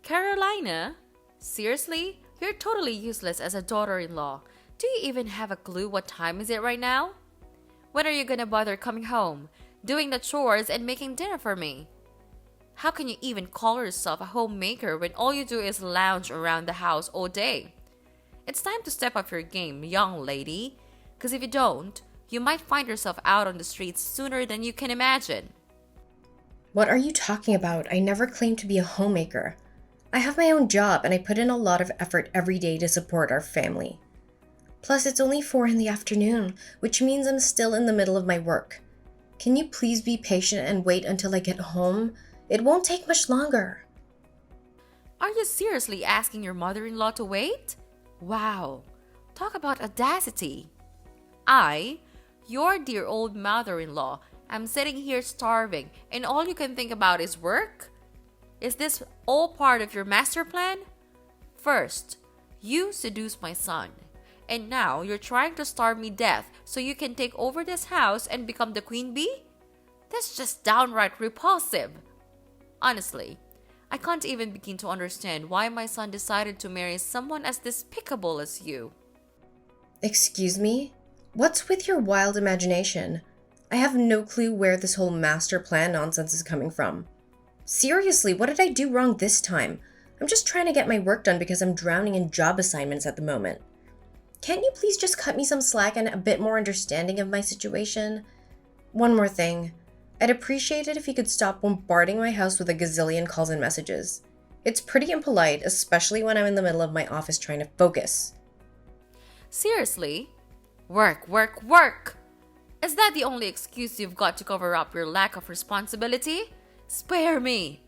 Carolina? Seriously? You're totally useless as a daughter-in-law. Do you even have a clue what time is it right now? When are you gonna bother coming home, doing the chores, and making dinner for me? How can you even call yourself a homemaker when all you do is lounge around the house all day? It's time to step up your game, young lady. Because if you don't, you might find yourself out on the streets sooner than you can imagine. What are you talking about? I never claimed to be a homemaker. I have my own job and I put in a lot of effort every day to support our family. Plus, it's only 4 in the afternoon, which means I'm still in the middle of my work. Can you please be patient and wait until I get home? It won't take much longer. Are you seriously asking your mother-in-law to wait? Wow, talk about audacity. I, your dear old mother-in-law, am sitting here starving and all you can think about is work? Is this all part of your master plan? First, you seduced my son, and now you're trying to starve me death so you can take over this house and become the queen bee? That's just downright repulsive. Honestly, I can't even begin to understand why my son decided to marry someone as despicable as you. Excuse me? What's with your wild imagination? I have no clue where this whole master plan nonsense is coming from. Seriously, what did I do wrong this time? I'm just trying to get my work done because I'm drowning in job assignments at the moment. Can't you please just cut me some slack and a bit more understanding of my situation? One more thing. I'd appreciate it if you could stop bombarding my house with a gazillion calls and messages. It's pretty impolite, especially when I'm in the middle of my office trying to focus. Seriously? Work, work, work! Is that the only excuse you've got to cover up your lack of responsibility? Spare me!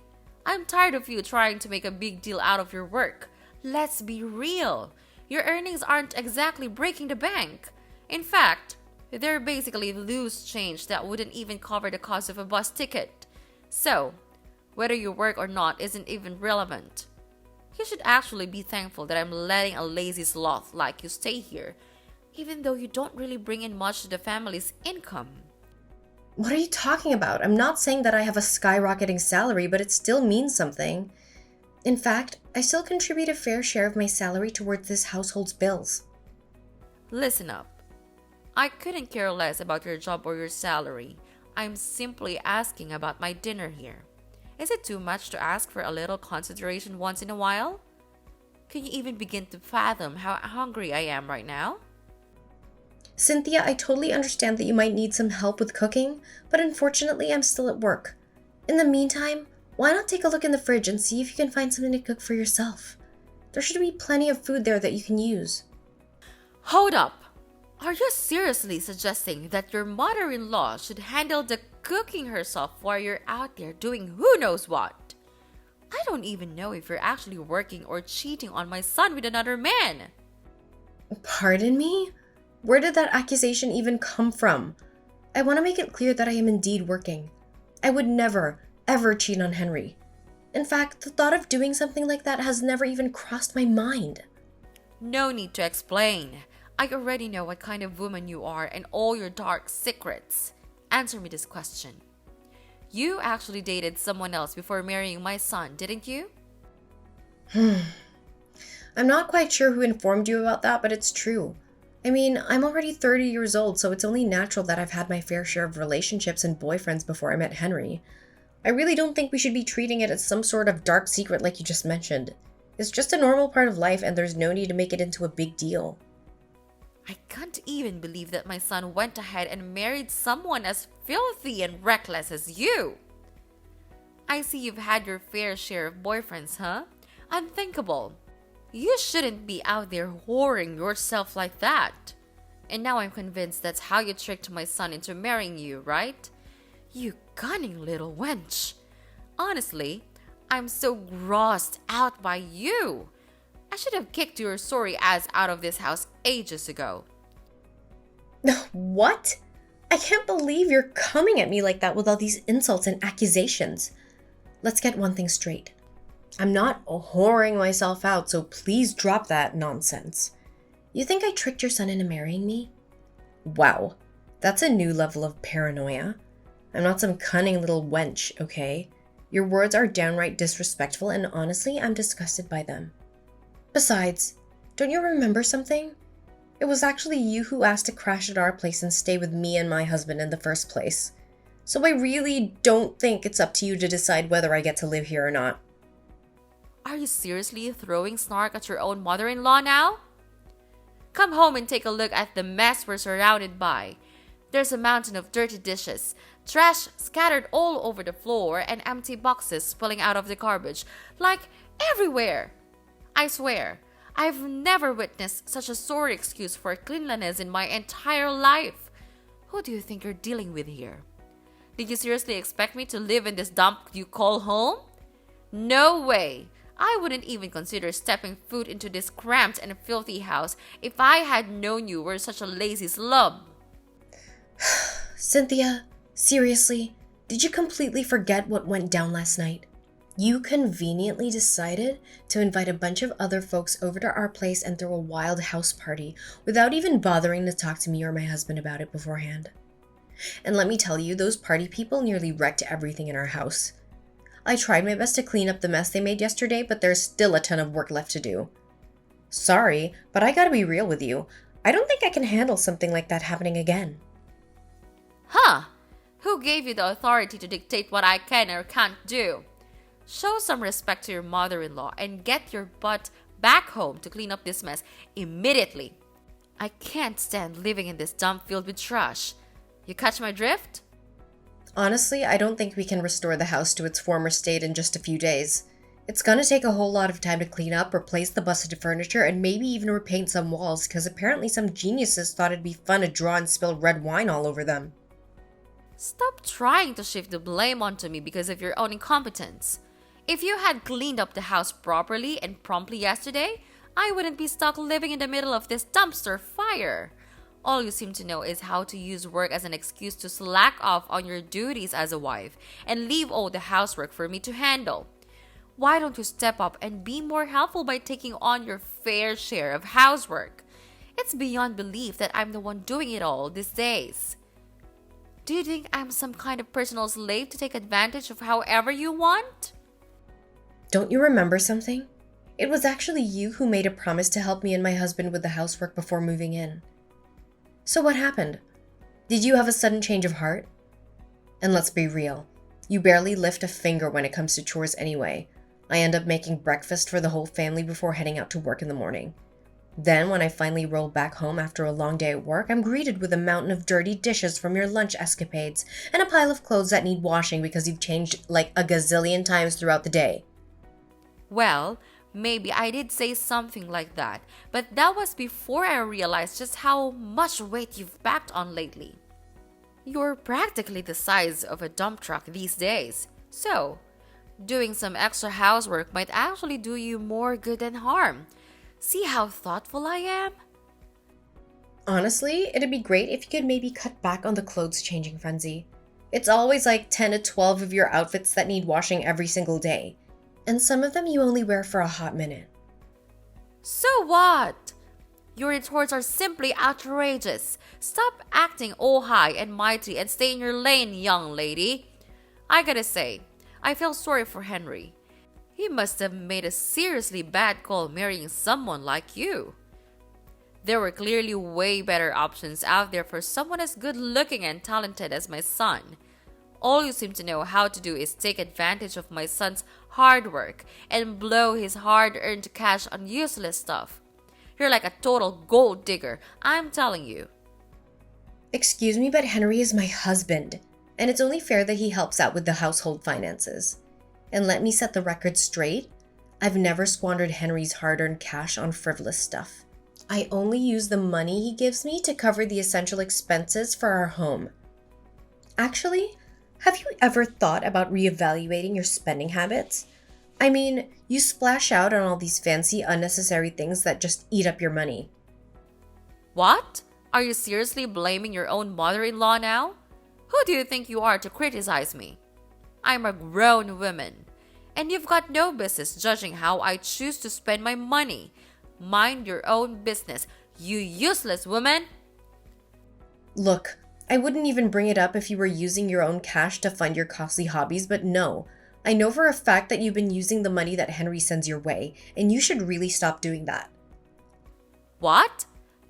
I'm tired of you trying to make a big deal out of your work. Let's be real. Your earnings aren't exactly breaking the bank. In fact, they're basically loose change that wouldn't even cover the cost of a bus ticket. So, whether you work or not isn't even relevant. You should actually be thankful that I'm letting a lazy sloth like you stay here, even though you don't really bring in much to the family's income. What are you talking about? I'm not saying that I have a skyrocketing salary, but it still means something. In fact, I still contribute a fair share of my salary towards this household's bills. Listen up. I couldn't care less about your job or your salary. I'm simply asking about my dinner here. Is it too much to ask for a little consideration once in a while? Can you even begin to fathom how hungry I am right now? Cynthia, I totally understand that you might need some help with cooking, but unfortunately I'm still at work. In the meantime, why not take a look in the fridge and see if you can find something to cook for yourself? There should be plenty of food there that you can use. Hold up! Are you seriously suggesting that your mother-in-law should handle the cooking herself while you're out there doing who knows what? I don't even know if you're actually working or cheating on my son with another man. Pardon me? Where did that accusation even come from? I want to make it clear that I am indeed working. I would never, ever cheat on Henry. In fact, the thought of doing something like that has never even crossed my mind. No need to explain. I already know what kind of woman you are and all your dark secrets. Answer me this question. You actually dated someone else before marrying my son, didn't you? I'm not quite sure who informed you about that, but it's true. I mean, I'm already 30 years old, so it's only natural that I've had my fair share of relationships and boyfriends before I met Henry. I really don't think we should be treating it as some sort of dark secret like you just mentioned. It's just a normal part of life and there's no need to make it into a big deal. I can't even believe that my son went ahead and married someone as filthy and reckless as you. I see you've had your fair share of boyfriends, huh? Unthinkable. You shouldn't be out there whoring yourself like that. And now I'm convinced that's how you tricked my son into marrying you, right? You cunning little wench. Honestly, I'm so grossed out by you. I should have kicked your sorry ass out of this house ages ago. What? I can't believe you're coming at me like that with all these insults and accusations. Let's get one thing straight. I'm not whoring myself out, so please drop that nonsense. You think I tricked your son into marrying me? Wow, that's a new level of paranoia. I'm not some cunning little wench, okay? Your words are downright disrespectful, and honestly, I'm disgusted by them. Besides, don't you remember something? It was actually you who asked to crash at our place and stay with me and my husband in the first place. So I really don't think it's up to you to decide whether I get to live here or not. Are you seriously throwing snark at your own mother-in-law now? Come home and take a look at the mess we're surrounded by. There's a mountain of dirty dishes, trash scattered all over the floor, and empty boxes spilling out of the garbage, like everywhere. I swear, I've never witnessed such a sorry excuse for cleanliness in my entire life. Who do you think you're dealing with here? Did you seriously expect me to live in this dump you call home? No way! I wouldn't even consider stepping foot into this cramped and filthy house if I had known you were such a lazy slub. Cynthia, seriously, did you completely forget what went down last night? You conveniently decided to invite a bunch of other folks over to our place and throw a wild house party without even bothering to talk to me or my husband about it beforehand. And let me tell you, those party people nearly wrecked everything in our house. I tried my best to clean up the mess they made yesterday, but there's still a ton of work left to do. Sorry, but I gotta be real with you. I don't think I can handle something like that happening again. Huh? Who gave you the authority to dictate what I can or can't do? Show some respect to your mother-in-law and get your butt back home to clean up this mess immediately. I can't stand living in this dump filled with trash. You catch my drift? Honestly, I don't think we can restore the house to its former state in just a few days. It's gonna take a whole lot of time to clean up, replace the busted furniture, and maybe even repaint some walls, because apparently some geniuses thought it'd be fun to draw and spill red wine all over them. Stop trying to shift the blame onto me because of your own incompetence. If you had cleaned up the house properly and promptly yesterday, I wouldn't be stuck living in the middle of this dumpster fire. All you seem to know is how to use work as an excuse to slack off on your duties as a wife and leave all the housework for me to handle. Why don't you step up and be more helpful by taking on your fair share of housework? It's beyond belief that I'm the one doing it all these days. Do you think I'm some kind of personal slave to take advantage of however you want? Don't you remember something? It was actually you who made a promise to help me and my husband with the housework before moving in. So what happened? Did you have a sudden change of heart? And let's be real, you barely lift a finger when it comes to chores anyway. I end up making breakfast for the whole family before heading out to work in the morning. Then, when I finally roll back home after a long day at work, I'm greeted with a mountain of dirty dishes from your lunch escapades and a pile of clothes that need washing because you've changed like a gazillion times throughout the day. Well, maybe I did say something like that, but that was before I realized just how much weight you've packed on lately. You're practically the size of a dump truck these days, so doing some extra housework might actually do you more good than harm. See how thoughtful I am? Honestly, it'd be great if you could maybe cut back on the clothes changing frenzy. It's always like 10 to 12 of your outfits that need washing every single day. And some of them you only wear for a hot minute. So what? Your retorts are simply outrageous. Stop acting all high and mighty and stay in your lane, young lady. I gotta say, I feel sorry for Henry. He must have made a seriously bad call marrying someone like you. There were clearly way better options out there for someone as good looking and talented as my son. All you seem to know how to do is take advantage of my son's hard work and blow his hard-earned cash on useless stuff. You're like a total gold digger, I'm telling you. Excuse me, but Henry is my husband, and it's only fair that he helps out with the household finances. And let me set the record straight, I've never squandered Henry's hard-earned cash on frivolous stuff. I only use the money he gives me to cover the essential expenses for our home. Actually, have you ever thought about reevaluating your spending habits? I mean, you splash out on all these fancy, unnecessary things that just eat up your money. What? Are you seriously blaming your own mother-in-law now? Who do you think you are to criticize me? I'm a grown woman, and you've got no business judging how I choose to spend my money. Mind your own business, you useless woman! Look, I wouldn't even bring it up if you were using your own cash to fund your costly hobbies, but no. I know for a fact that you've been using the money that Henry sends your way, and you should really stop doing that. What?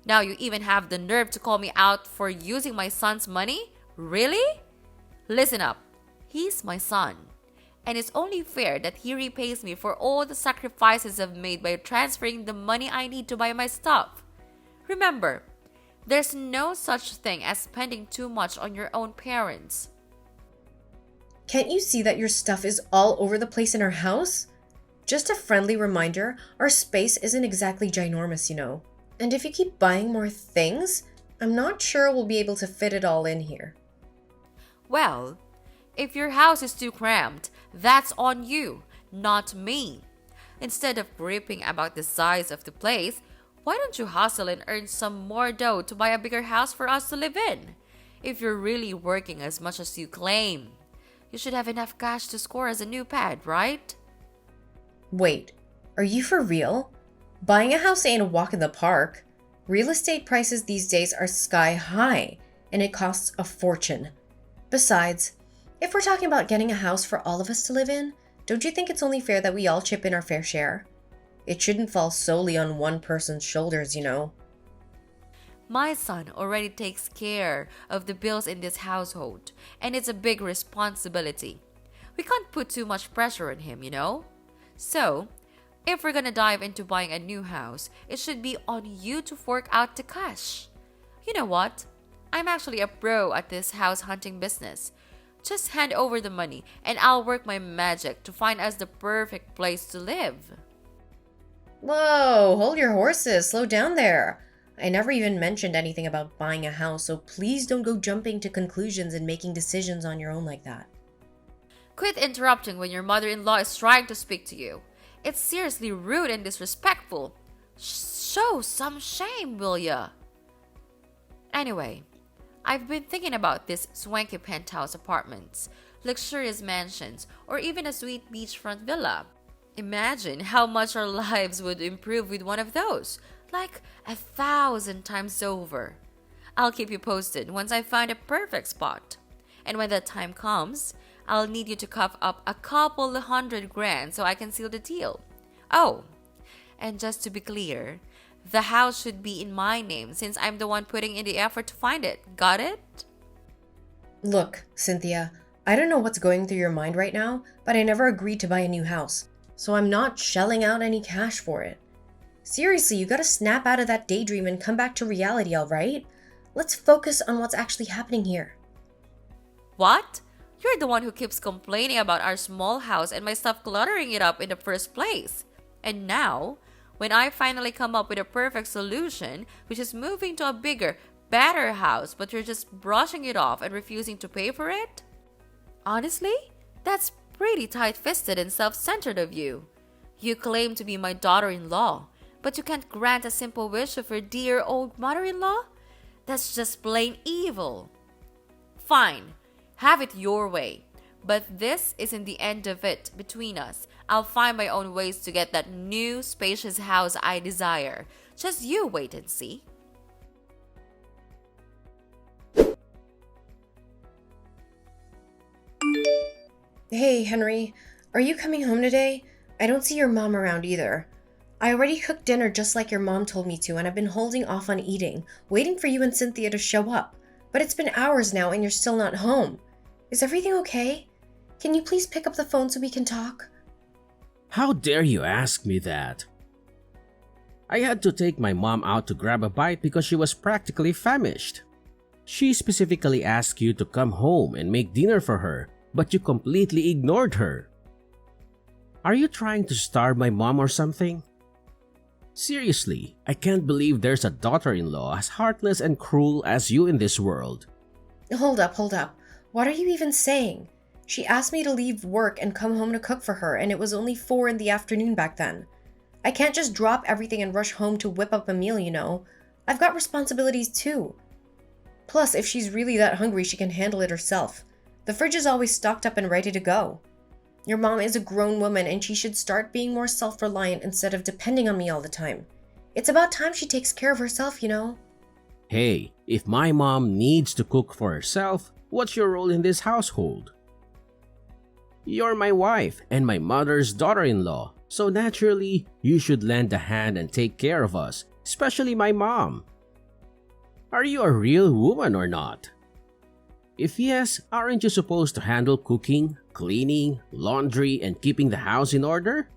Now you even have the nerve to call me out for using my son's money? Really? Listen up. He's my son. And it's only fair that he repays me for all the sacrifices I've made by transferring the money I need to buy my stuff. Remember, there's no such thing as spending too much on your own parents. Can't you see that your stuff is all over the place in our house? Just a friendly reminder, our space isn't exactly ginormous, you know. And if you keep buying more things, I'm not sure we'll be able to fit it all in here. Well, if your house is too cramped, that's on you, not me. Instead of gripping about the size of the place, why don't you hustle and earn some more dough to buy a bigger house for us to live in? If you're really working as much as you claim, you should have enough cash to score as a new pad, right? Wait, are you for real? Buying a house ain't a walk in the park. Real estate prices these days are sky high, and it costs a fortune. Besides, if we're talking about getting a house for all of us to live in, don't you think it's only fair that we all chip in our fair share? It shouldn't fall solely on one person's shoulders, you know. My son already takes care of the bills in this household, and it's a big responsibility. We can't put too much pressure on him, you know? So, if we're gonna dive into buying a new house, it should be on you to fork out the cash. You know what? I'm actually a pro at this house hunting business. Just hand over the money and I'll work my magic to find us the perfect place to live. Whoa, hold your horses, slow down there. I never even mentioned anything about buying a house, so please don't go jumping to conclusions and making decisions on your own like that. Quit interrupting when your mother-in-law is trying to speak to you. It's seriously rude and disrespectful. Show some shame, will ya? Anyway, I've been thinking about these swanky penthouse apartments, luxurious mansions, or even a sweet beachfront villa. Imagine how much our lives would improve with one of those, like 1,000 times over. I'll keep you posted once I find a perfect spot. And when that time comes, I'll need you to cough up a couple $100,000 so I can seal the deal. Oh, and just to be clear, the house should be in my name since I'm the one putting in the effort to find it. Got it? Look, Cynthia, I don't know what's going through your mind right now, but I never agreed to buy a new house, so I'm not shelling out any cash for it. Seriously, you gotta snap out of that daydream and come back to reality, alright? Let's focus on what's actually happening here. What? You're the one who keeps complaining about our small house and my stuff cluttering it up in the first place. And now, when I finally come up with a perfect solution, which is moving to a bigger, better house, but you're just brushing it off and refusing to pay for it? Honestly, that's pretty tight-fisted and self-centered of you. You claim to be my daughter-in-law, but you can't grant a simple wish of your dear old mother-in-law? That's just plain evil. Fine, have it your way. But this isn't the end of it between us. I'll find my own ways to get that new, spacious house I desire. Just you wait and see. Hey, Henry, are you coming home today? I don't see your mom around either. I already cooked dinner just like your mom told me to, and I've been holding off on eating, waiting for you and Cynthia to show up. But it's been hours now and you're still not home. Is everything okay? Can you please pick up the phone so we can talk? How dare you ask me that? I had to take my mom out to grab a bite because she was practically famished. She specifically asked you to come home and make dinner for her, but you completely ignored her. Are you trying to starve my mom or something? Seriously, I can't believe there's a daughter-in-law as heartless and cruel as you in this world. Hold up. What are you even saying? She asked me to leave work and come home to cook for her, and it was only 4 in the afternoon back then. I can't just drop everything and rush home to whip up a meal, you know. I've got responsibilities too. Plus, if she's really that hungry, she can handle it herself. The fridge is always stocked up and ready to go. Your mom is a grown woman and she should start being more self-reliant instead of depending on me all the time. It's about time she takes care of herself, you know. Hey, if my mom needs to cook for herself, what's your role in this household? You're my wife and my mother's daughter-in-law, so naturally, you should lend a hand and take care of us, especially my mom. Are you a real woman or not? If yes, aren't you supposed to handle cooking, cleaning, laundry, and keeping the house in order?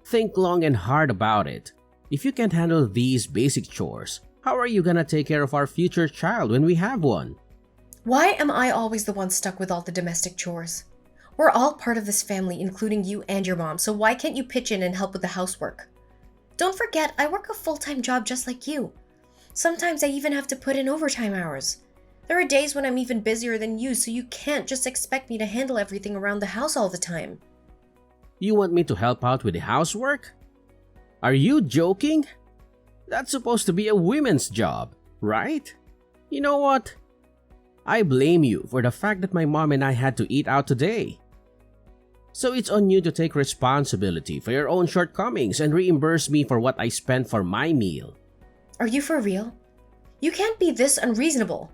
Think long and hard about it. If you can't handle these basic chores, how are you gonna take care of our future child when we have one? Why am I always the one stuck with all the domestic chores? We're all part of this family, including you and your mom, so why can't you pitch in and help with the housework? Don't forget, I work a full-time job just like you. Sometimes I even have to put in overtime hours. There are days when I'm even busier than you, so you can't just expect me to handle everything around the house all the time. You want me to help out with the housework? Are you joking? That's supposed to be a women's job, right? You know what? I blame you for the fact that my mom and I had to eat out today. So it's on you to take responsibility for your own shortcomings and reimburse me for what I spent for my meal. Are you for real? You can't be this unreasonable.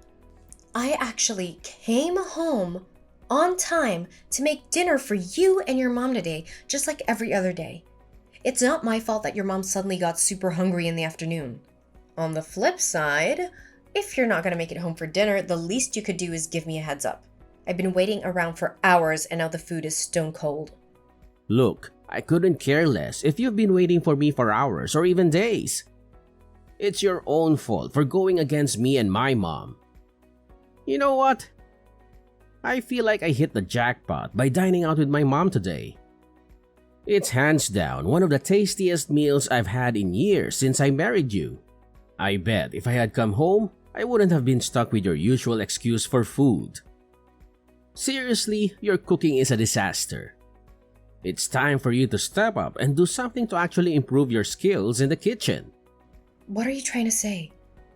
I actually came home on time to make dinner for you and your mom today, just like every other day. It's not my fault that your mom suddenly got super hungry in the afternoon. On the flip side, if you're not going to make it home for dinner, the least you could do is give me a heads up. I've been waiting around for hours and now the food is stone cold. Look, I couldn't care less if you've been waiting for me for hours or even days. It's your own fault for going against me and my mom. You know what? I feel like I hit the jackpot by dining out with my mom today. It's hands down one of the tastiest meals I've had in years since I married you. I bet if I had come home, I wouldn't have been stuck with your usual excuse for food. Seriously, your cooking is a disaster. It's time for you to step up and do something to actually improve your skills in the kitchen. What are you trying to say?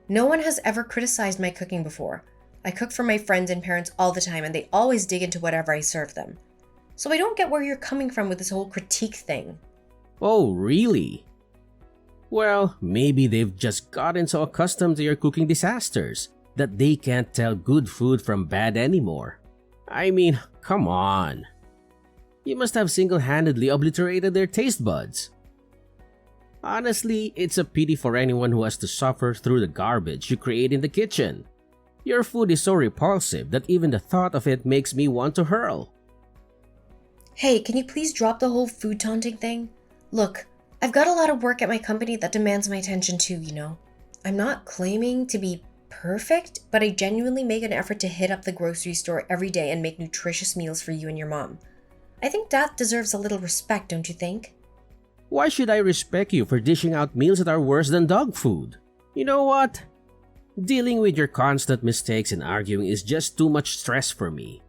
No one has ever criticized my cooking before. I cook for my friends and parents all the time and they always dig into whatever I serve them. So I don't get where you're coming from with this whole critique thing. Oh, really? Well, maybe they've just gotten so accustomed to your cooking disasters that they can't tell good food from bad anymore. I mean, come on. You must have single-handedly obliterated their taste buds. Honestly, it's a pity for anyone who has to suffer through the garbage you create in the kitchen. Your food is so repulsive that even the thought of it makes me want to hurl. Hey, can you please drop the whole food taunting thing? Look, I've got a lot of work at my company that demands my attention too, you know. I'm not claiming to be perfect, but I genuinely make an effort to hit up the grocery store every day and make nutritious meals for you and your mom. I think that deserves a little respect, don't you think? Why should I respect you for dishing out meals that are worse than dog food? You know what? Dealing with your constant mistakes and arguing is just too much stress for me.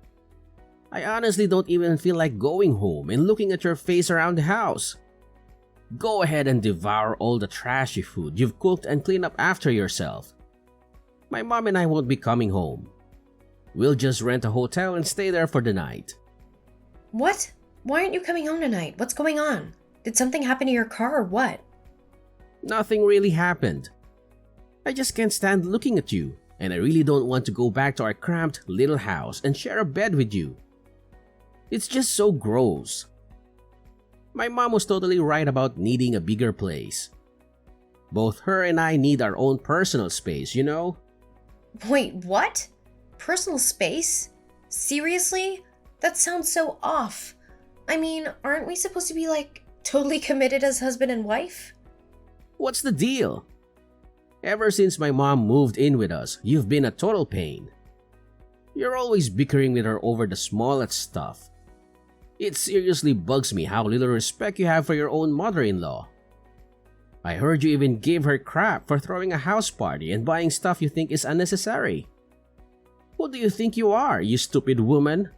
I honestly don't even feel like going home and looking at your face around the house. Go ahead and devour all the trashy food you've cooked and clean up after yourself. My mom and I won't be coming home. We'll just rent a hotel and stay there for the night. What? Why aren't you coming home tonight? What's going on? Did something happen to your car or what? Nothing really happened. I just can't stand looking at you, and I really don't want to go back to our cramped little house and share a bed with you. It's just so gross. My mom was totally right about needing a bigger place. Both her and I need our own personal space, you know? Wait, what? Personal space? Seriously? That sounds so off. I mean, aren't we supposed to be totally committed as husband and wife? What's the deal? Ever since my mom moved in with us, you've been a total pain. You're always bickering with her over the smallest stuff. It seriously bugs me how little respect you have for your own mother-in-law. I heard you even gave her crap for throwing a house party and buying stuff you think is unnecessary. Who do you think you are, you stupid woman?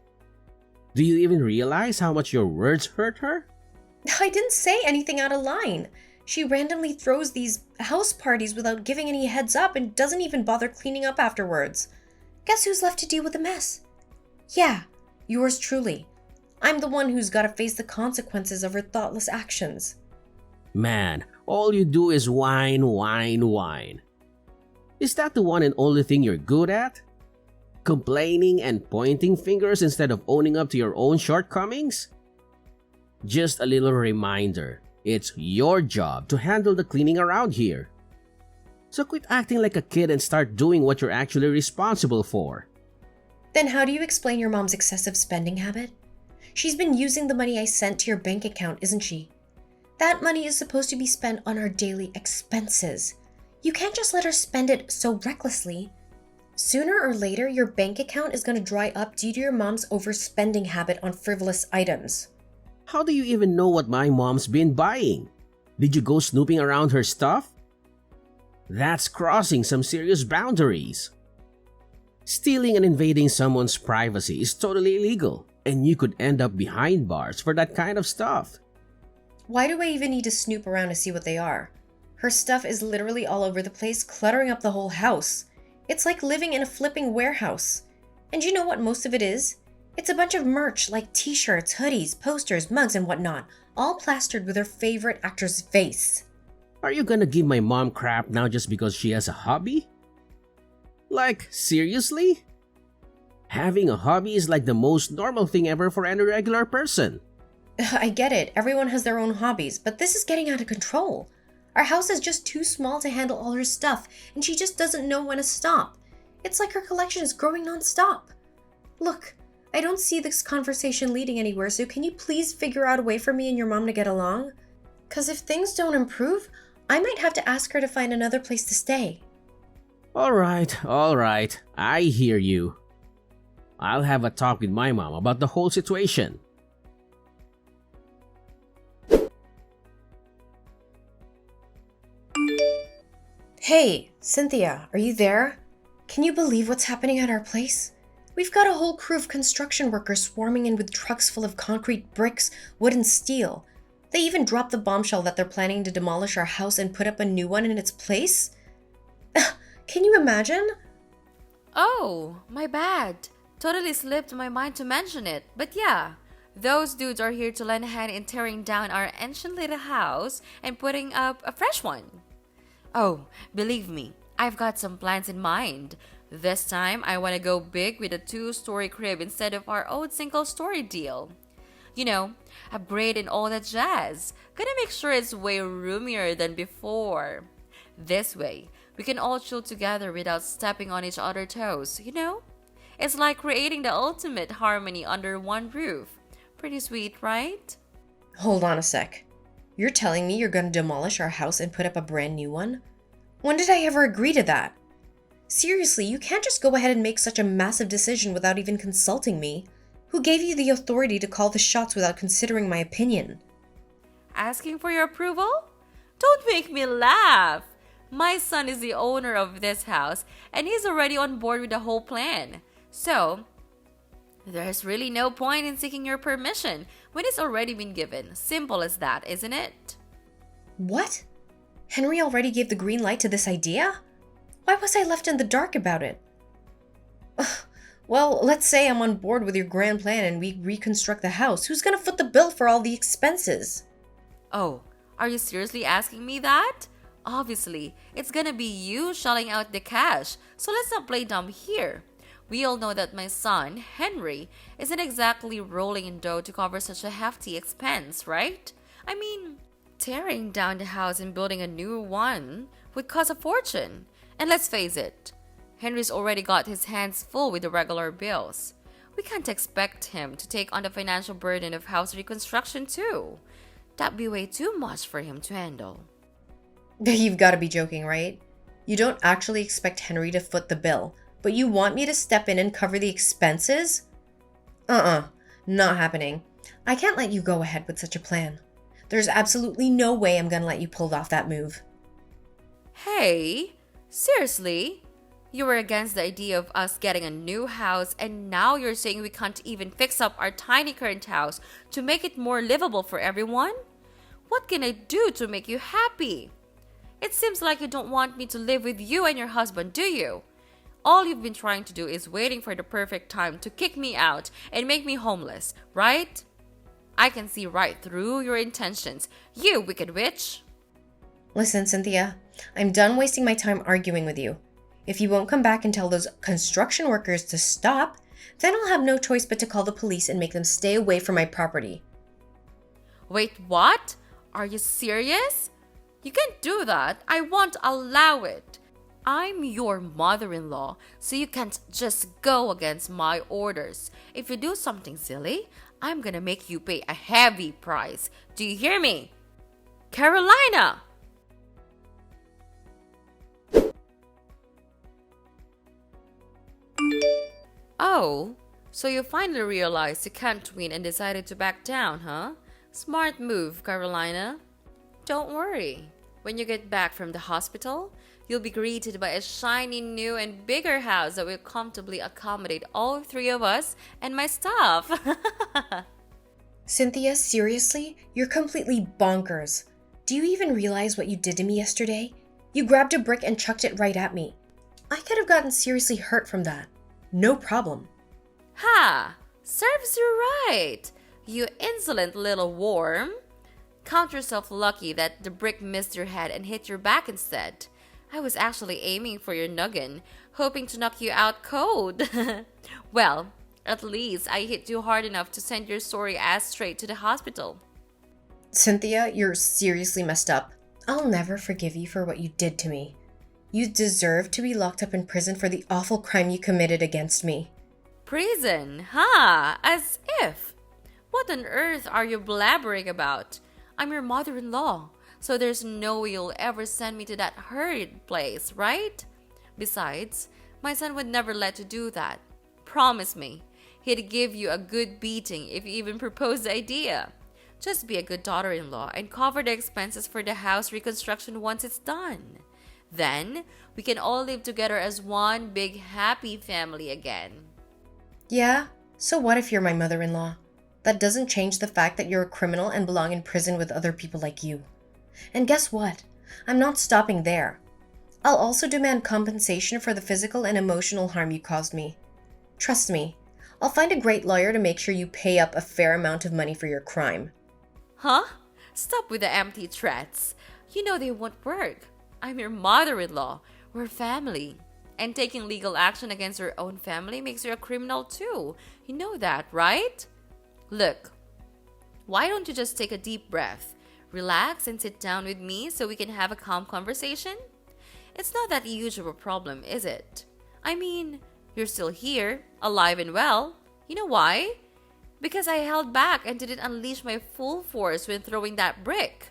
Do you even realize how much your words hurt her? I didn't say anything out of line. She randomly throws these house parties without giving any heads up and doesn't even bother cleaning up afterwards. Guess who's left to deal with the mess? Yeah, yours truly. I'm the one who's got to face the consequences of her thoughtless actions. Man, all you do is whine, whine, whine. Is that the one and only thing you're good at? Complaining and pointing fingers instead of owning up to your own shortcomings? Just a little reminder, it's your job to handle the cleaning around here. So quit acting like a kid and start doing what you're actually responsible for. Then how do you explain your mom's excessive spending habit? She's been using the money I sent to your bank account, isn't she? That money is supposed to be spent on our daily expenses. You can't just let her spend it so recklessly. Sooner or later, your bank account is going to dry up due to your mom's overspending habit on frivolous items. How do you even know what my mom's been buying? Did you go snooping around her stuff? That's crossing some serious boundaries. Stealing and invading someone's privacy is totally illegal, and you could end up behind bars for that kind of stuff. Why do I even need to snoop around to see what they are? Her stuff is literally all over the place, cluttering up the whole house. It's like living in a flipping warehouse. And you know what most of it is? It's a bunch of merch like t-shirts, hoodies, posters, mugs, and whatnot, all plastered with her favorite actor's face. Are you gonna give my mom crap now just because she has a hobby? Like, seriously? Having a hobby is like the most normal thing ever for any regular person. I get it, everyone has their own hobbies, but this is getting out of control. Our house is just too small to handle all her stuff, and she just doesn't know when to stop. It's like her collection is growing non-stop. Look, I don't see this conversation leading anywhere, so can you please figure out a way for me and your mom to get along? 'Cause if things don't improve, I might have to ask her to find another place to stay. Alright, I hear you. I'll have a talk with my mom about the whole situation. Hey, Cynthia, are you there? Can you believe what's happening at our place? We've got a whole crew of construction workers swarming in with trucks full of concrete, bricks, wood, and steel. They even dropped the bombshell that they're planning to demolish our house and put up a new one in its place. Can you imagine? Oh, my bad. Totally slipped my mind to mention it. But yeah, those dudes are here to lend a hand in tearing down our ancient little house and putting up a fresh one. Oh, believe me, I've got some plans in mind. This time, I want to go big with a 2-story crib instead of our old single-story deal. You know, upgrade and all that jazz. Gonna make sure it's way roomier than before. This way, we can all chill together without stepping on each other's toes, you know? It's like creating the ultimate harmony under one roof. Pretty sweet, right? Hold on a sec. You're telling me you're gonna demolish our house and put up a brand new one? When did I ever agree to that? Seriously, you can't just go ahead and make such a massive decision without even consulting me. Who gave you the authority to call the shots without considering my opinion? Asking for your approval? Don't make me laugh. My son is the owner of this house and he's already on board with the whole plan. So, there's really no point in seeking your permission when it's already been given. Simple as that, isn't it? What? Henry already gave the green light to this idea? Why was I left in the dark about it? Well, let's say I'm on board with your grand plan and we reconstruct the house. Who's gonna foot the bill for all the expenses? Oh, are you seriously asking me that? Obviously, it's gonna be you shelling out the cash, so let's not play dumb here. We all know that my son, Henry, isn't exactly rolling in dough to cover such a hefty expense, right? I mean, tearing down the house and building a new one would cost a fortune. And let's face it, Henry's already got his hands full with the regular bills. We can't expect him to take on the financial burden of house reconstruction too. That'd be way too much for him to handle. You've got to be joking, right? You don't actually expect Henry to foot the bill, but you want me to step in and cover the expenses? Not happening. I can't let you go ahead with such a plan. There's absolutely no way I'm gonna let you pull off that move. Hey, seriously? You were against the idea of us getting a new house and now you're saying we can't even fix up our tiny current house to make it more livable for everyone? What can I do to make you happy? It seems like you don't want me to live with you and your husband, do you? All you've been trying to do is waiting for the perfect time to kick me out and make me homeless, right? I can see right through your intentions, you wicked witch. Listen, Cynthia, I'm done wasting my time arguing with you. If you won't come back and tell those construction workers to stop, then I'll have no choice but to call the police and make them stay away from my property. Wait, what? Are you serious? You can't do that. I won't allow it. I'm your mother-in-law, so you can't just go against my orders. If you do something silly, I'm gonna make you pay a heavy price. Do you hear me? Carolina! Oh, so you finally realized you can't win and decided to back down, huh? Smart move, Carolina. Don't worry. When you get back from the hospital, you'll be greeted by a shiny new and bigger house that will comfortably accommodate all three of us and my staff. Cynthia, seriously? You're completely bonkers. Do you even realize what you did to me yesterday? You grabbed a brick and chucked it right at me. I could have gotten seriously hurt from that. No problem. Ha! Serves you right, you insolent little worm. Count yourself lucky that the brick missed your head and hit your back instead. I was actually aiming for your noggin, hoping to knock you out cold. Well, at least I hit you hard enough to send your sorry ass straight to the hospital. Cynthia, you're seriously messed up. I'll never forgive you for what you did to me. You deserve to be locked up in prison for the awful crime you committed against me. Prison? Ha! As if! What on earth are you blabbering about? I'm your mother-in-law, so there's no way you'll ever send me to that horrid place, right? Besides, my son would never let you do that. Promise me, he'd give you a good beating if you even proposed the idea. Just be a good daughter-in-law and cover the expenses for the house reconstruction once it's done. Then, we can all live together as one big happy family again. Yeah? So what if you're my mother-in-law? That doesn't change the fact that you're a criminal and belong in prison with other people like you. And guess what? I'm not stopping there. I'll also demand compensation for the physical and emotional harm you caused me. Trust me, I'll find a great lawyer to make sure you pay up a fair amount of money for your crime. Huh? Stop with the empty threats. You know they won't work. I'm your mother-in-law. We're family. And taking legal action against your own family makes you a criminal too. You know that, right? Look, why don't you just take a deep breath, relax, and sit down with me so we can have a calm conversation? It's not that huge of a problem, is it? I mean, you're still here, alive and well. You know why? Because I held back and didn't unleash my full force when throwing that brick.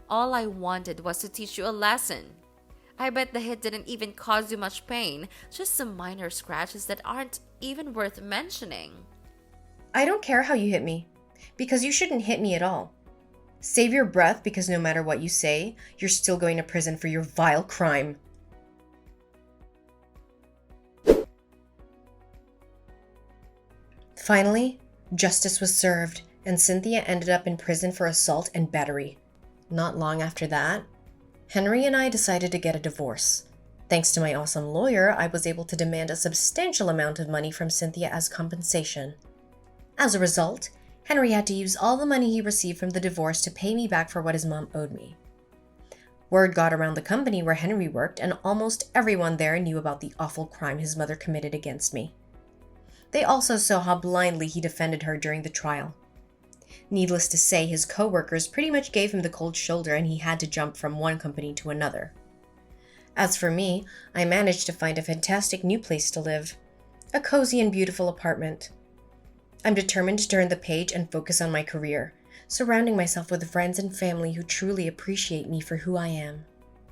All I wanted was to teach you a lesson. I bet the hit didn't even cause you much pain, just some minor scratches that aren't even worth mentioning. I don't care how you hit me, because you shouldn't hit me at all. Save your breath, because no matter what you say, you're still going to prison for your vile crime. Finally, justice was served, and Cynthia ended up in prison for assault and battery. Not long after that, Henry and I decided to get a divorce. Thanks to my awesome lawyer, I was able to demand a substantial amount of money from Cynthia as compensation. As a result, Henry had to use all the money he received from the divorce to pay me back for what his mom owed me. Word got around the company where Henry worked, and almost everyone there knew about the awful crime his mother committed against me. They also saw how blindly he defended her during the trial. Needless to say, his co-workers pretty much gave him the cold shoulder and he had to jump from one company to another. As for me, I managed to find a fantastic new place to live. A cozy and beautiful apartment. I'm determined to turn the page and focus on my career, surrounding myself with friends and family who truly appreciate me for who I am.